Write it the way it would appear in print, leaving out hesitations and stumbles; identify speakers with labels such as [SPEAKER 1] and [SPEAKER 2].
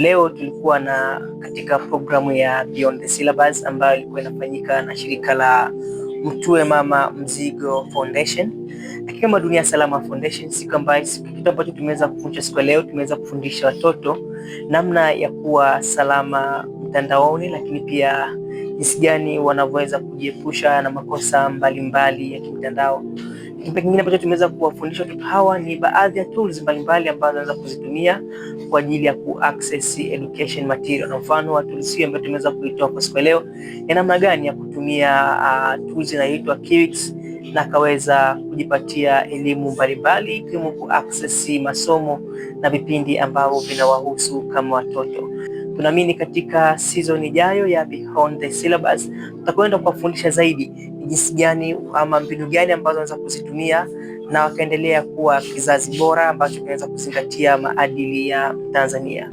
[SPEAKER 1] Leo tulikuwa katika programu ya Beyond the Syllabus ambayo ilikuwa inafanyika na shirika la Mtue Mama Mzigo Foundation na kama Dunia Salama Foundation. Kitu ambacho tumeweza kufundisha siku leo, tumeweza kufundisha watoto namna ya kuwa salama mtandaoni, lakini pia jinsi gani wanavyoweza kujiepusha na makosa mbalimbali ya kimtandao. Kitu kingine ambacho tumeweza kuwafundisha watoto hawa ni baadhi ya tools mbalimbali ambazo wanaweza kuzitumia kwa ajili ya access education material. Na mfano wa tools hiyo ambayo tumeweza kuitoa kwa siku leo ni namna gani ya kutumia tools inaitwa Kiwix na akaweza kujipatia elimu mbalimbali ikiwemo access masomo na vipindi ambavyo vinawahusu kama watoto. Tunaamini katika season ijayo ya Beyond the Syllabus tutakwenda kuwafundisha zaidi jinsi gani ama mbinu gani ambazo wanaweza kuzitumia na wakaendelea kuwa kizazi bora ambacho kinaweza kuzingatia maadili ya Tanzania.